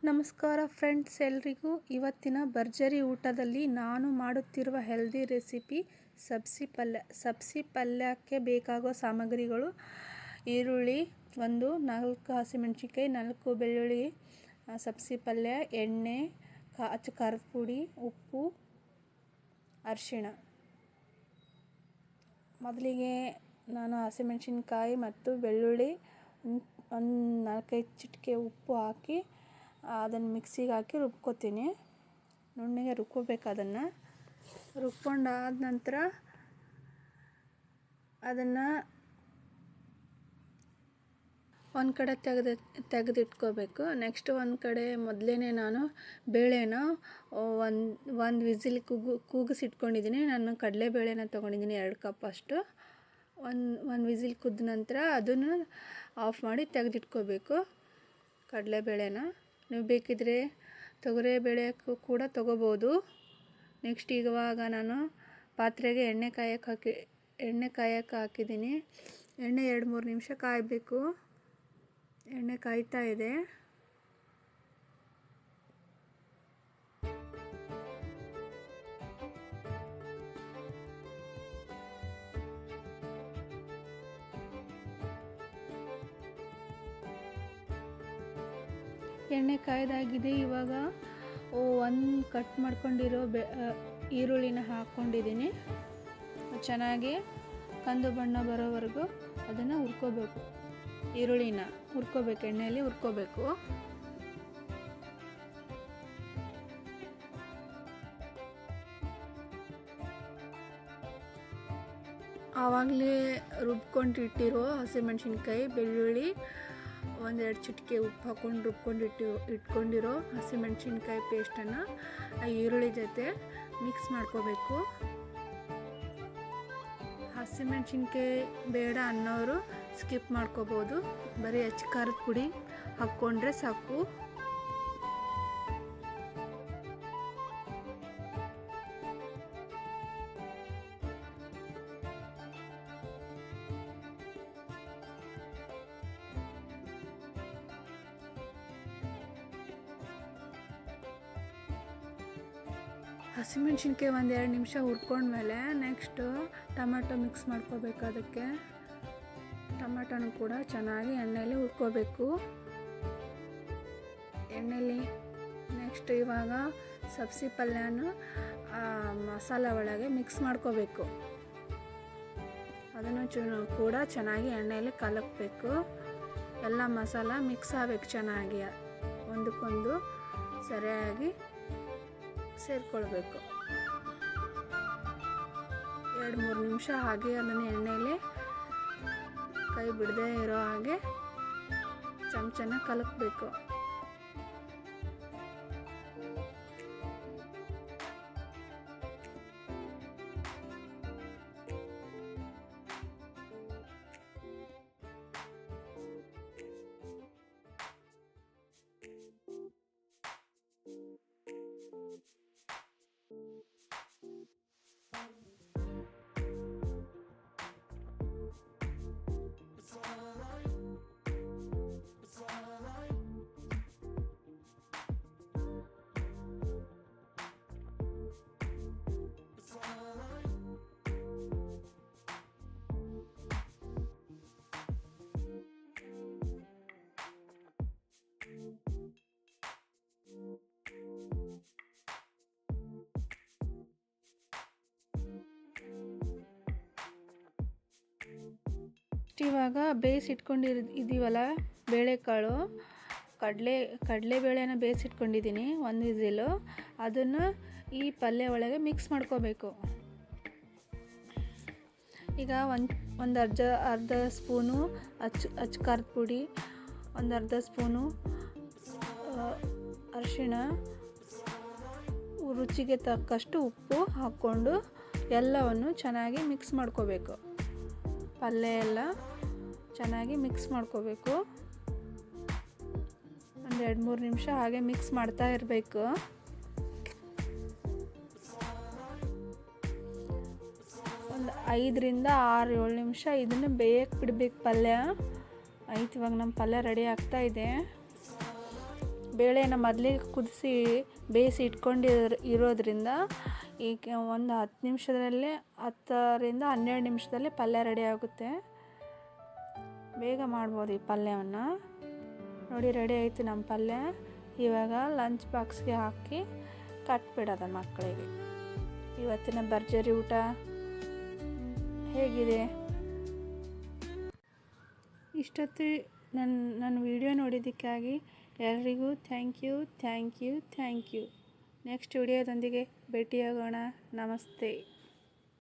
ನಮಸ್ಕಾರ ಫ್ರೆಂಡ್ಸ್, ಎಲ್ರಿಗೂ ಇವತ್ತಿನ ಭರ್ಜರಿ ಊಟದಲ್ಲಿ ನಾನು ಮಾಡುತ್ತಿರುವ ಹೆಲ್ದಿ ರೆಸಿಪಿ ಸಬ್ಸಿ ಪಲ್ಯಕ್ಕೆ ಬೇಕಾಗುವ ಸಾಮಗ್ರಿಗಳು: ಈರುಳ್ಳಿ 4 ಹಸಿಮೆಣಸಿನ್ಕಾಯಿ, 4 ಬೆಳ್ಳುಳ್ಳಿ, ಸಬ್ಸಿ ಪಲ್ಯ, ಎಣ್ಣೆ, ಖಾರದ ಪುಡಿ, ಉಪ್ಪು, ಅರಿಶಿಣ. ಮೊದಲಿಗೆ ನಾನು ಹಸಿಮೆಣಸಿನ್ಕಾಯಿ ಮತ್ತು ಬೆಳ್ಳುಳ್ಳಿ ಒಂದು 4-5 ಚಿಟಿಕೆ ಉಪ್ಪು ಹಾಕಿ ಅದನ್ನು ಮಿಕ್ಸಿಗೆ ಹಾಕಿ ರುಬ್ಕೋತೀನಿ. ನುಣ್ಣಗೆ ರುಬ್ಕೋಬೇಕು. ಅದನ್ನು ರುಬ್ಕೊಂಡಾದ ನಂತರ ಅದನ್ನು ಒಂದು ಕಡೆ ತೆಗೆದಿಟ್ಕೋಬೇಕು. ನೆಕ್ಸ್ಟ್ ಒಂದು ಕಡೆ ಮೊದಲೇ ನಾನು ಬೇಳೆನ ಒಂದು ವಿಸಿಲ್ ಕೂಗಿಸಿಟ್ಕೊಂಡಿದ್ದೀನಿ. ನಾನು ಕಡಲೆಬೇಳೆನ ತೊಗೊಂಡಿದ್ದೀನಿ 2 ಕಪ್ ಅಷ್ಟು. ಒಂದು ವಿಸಿಲ್ ಕುದ್ದ ನಂತರ ಅದನ್ನು ಆಫ್ ಮಾಡಿ ತೆಗೆದಿಟ್ಕೋಬೇಕು ಕಡಲೆಬೇಳೆನ. ನೀವು ಬೇಕಿದ್ರೆ ತೊಗರಿಬೇಳೆ ಕೂಡ ತೊಗೋಬೋದು. ನೆಕ್ಸ್ಟ್ ಇವಾಗ ನಾನು ಪಾತ್ರೆಗೆ ಎಣ್ಣೆ ಕಾಯಕ್ಕೆ ಹಾಕಿದ್ದೀನಿ. ಎಣ್ಣೆ 2-3 ನಿಮಿಷ ಕಾಯಬೇಕು. ಎಣ್ಣೆ ಕಾಯ್ತಾ ಇದೆ. ಎಣ್ಣೆ ಕಾಯ್ದಾಗಿದೆ. ಇವಾಗ ಒಂದು ಕಟ್ ಮಾಡ್ಕೊಂಡಿರೋ ಈರುಳ್ಳಿನ ಹಾಕ್ಕೊಂಡಿದ್ದೀನಿ. ಚೆನ್ನಾಗಿ ಕಂದು ಬಣ್ಣ ಬರೋವರೆಗೂ ಅದನ್ನು ಹುರ್ಕೋಬೇಕು. ಈರುಳ್ಳಿನ ಹುರ್ಕೋಬೇಕು, ಎಣ್ಣೆಯಲ್ಲಿ ಹುರ್ಕೋಬೇಕು. ಆವಾಗಲೇ ರುಬ್ಕೊಂಡಿಟ್ಟಿರೋ ಹಸಿಮೆಣಸಿನ್ಕಾಯಿ, ಬೆಳ್ಳುಳ್ಳಿ, 1-2 ಚಿಟಿಕೆ ಉಪ್ಪು ಹಾಕ್ಕೊಂಡು ಇಟ್ಕೊಂಡಿರೋ ಹಸಿಮೆಣಸಿನ್ಕಾಯಿ ಪೇಸ್ಟನ್ನು ಈರುಳ್ಳಿ ಜೊತೆ ಮಿಕ್ಸ್ ಮಾಡ್ಕೋಬೇಕು. ಹಸಿಮೆಣಸಿನ್ಕಾಯಿ ಬೇಡ ಅನ್ನೋರು ಸ್ಕಿಪ್ ಮಾಡ್ಕೋಬೋದು. ಬರೀ ಖಾರದ ಪುಡಿ ಹಾಕ್ಕೊಂಡ್ರೆ ಸಾಕು. ಹಸಿಮೆಣಸಿನ್ಕಾಯಿ 1-2 ನಿಮಿಷ ಹುರ್ಕೊಂಡ್ಮೇಲೆ ನೆಕ್ಸ್ಟ್ ಟೊಮೆಟೊ ಮಿಕ್ಸ್ ಮಾಡ್ಕೋಬೇಕು. ಅದಕ್ಕೆ ಟೊಮೆಟೊನೂ ಕೂಡ ಚೆನ್ನಾಗಿ ಎಣ್ಣೆಯಲ್ಲಿ ಹುರ್ಕೋಬೇಕು. ಎಣ್ಣೆಯಲ್ಲಿ ನೆಕ್ಸ್ಟ್ ಇವಾಗ ಸಬ್ಸಿ ಪಲ್ಯನ ಮಸಾಲೆ ಒಳಗೆ ಮಿಕ್ಸ್ ಮಾಡ್ಕೋಬೇಕು. ಅದನ್ನು ಕೂಡ ಚೆನ್ನಾಗಿ ಎಣ್ಣೆಯಲ್ಲಿ ಕಲಕಬೇಕು. ಎಲ್ಲ ಮಸಾಲ ಮಿಕ್ಸ್ ಆಗಬೇಕು, ಚೆನ್ನಾಗಿ ಒಂದಕ್ಕೊಂದು ಸರಿಯಾಗಿ ಸೇರಿಕೊಳ್ಬೇಕು. 2-3 ನಿಮಿಷ ಹಾಗೆ ಅದನ್ನು ಎಣ್ಣೆಯಲ್ಲಿ ಕೈ ಬಿಡದೆ ಇರೋ ಹಾಗೆ ಚಮಚನ ಕಲಕಬೇಕು. ಇವಾಗ ಬೇಯಿಸಿಟ್ಕೊಂಡಿದ್ದೀವಲ್ಲ ಬೇಳೆಕಾಳು, ಕಡಲೆಬೇಳೆನ ಬೇಯಿಸಿಟ್ಕೊಂಡಿದ್ದೀನಿ 1 ವಿಸಿಲು. ಅದನ್ನು ಈ ಪಲ್ಯ ಒಳಗೆ ಮಿಕ್ಸ್ ಮಾಡ್ಕೋಬೇಕು. ಈಗ ಒಂದು ಅರ್ಧ ಸ್ಪೂನು ಖಾರದ ಪುಡಿ, ಒಂದು ಅರ್ಧ ಸ್ಪೂನು ಅರಿಶಿಣ, ರುಚಿಗೆ ತಕ್ಕಷ್ಟು ಉಪ್ಪು ಹಾಕ್ಕೊಂಡು ಎಲ್ಲವನ್ನು ಚೆನ್ನಾಗಿ ಮಿಕ್ಸ್ ಮಾಡ್ಕೋಬೇಕು. ಪಲ್ಯ ಎಲ್ಲ ಚೆನ್ನಾಗಿ ಮಿಕ್ಸ್ ಮಾಡ್ಕೋಬೇಕು. 1-2-3 ನಿಮಿಷ ಹಾಗೆ ಮಿಕ್ಸ್ ಮಾಡ್ತಾ ಇರಬೇಕು. ಒಂದು 5-6-7 ನಿಮಿಷ ಇದನ್ನು ಬೇಯಕ್ಕೆ ಬಿಡಬೇಕು ಪಲ್ಯ. ಇವಾಗ ನಮ್ಮ ಪಲ್ಯ ರೆಡಿ ಆಗ್ತಾ ಇದೆ. ಬೇಳೆನ ಮೊದಲಿಗೆ ಕುದಿಸಿ ಬೇಯಿಸಿ ಇರೋದ್ರಿಂದ ಈಗ ಒಂದು 10 ನಿಮಿಷದಲ್ಲೇ 10ರಿಂದ 12 ನಿಮಿಷದಲ್ಲಿ ಪಲ್ಯ ರೆಡಿ ಆಗುತ್ತೆ. ಬೇಗ ಮಾಡ್ಬೋದು ಈ ಪಲ್ಯವನ್ನು. ನೋಡಿ ರೆಡಿ ಆಯಿತು ನಮ್ಮ ಪಲ್ಯ. ಇವಾಗ ಲಂಚ್ ಬಾಕ್ಸ್ಗೆ ಹಾಕಿ ಕಟ್ಬಿಡೋದು ಮಕ್ಕಳಿಗೆ. ಇವತ್ತಿನ ಭರ್ಜರಿ ಊಟ ಹೇಗಿದೆ? ಇಷ್ಟೊತ್ತು ನನ್ನ ವಿಡಿಯೋ ನೋಡಿದ್ದಕ್ಕಾಗಿ ಎಲ್ರಿಗೂ ಥ್ಯಾಂಕ್ ಯು. ನೆಕ್ಸ್ಟ್ ವಿಡಿಯೋದೊಂದಿಗೆ ಭೇಟಿಯಾಗೋಣ. ನಮಸ್ತೆ.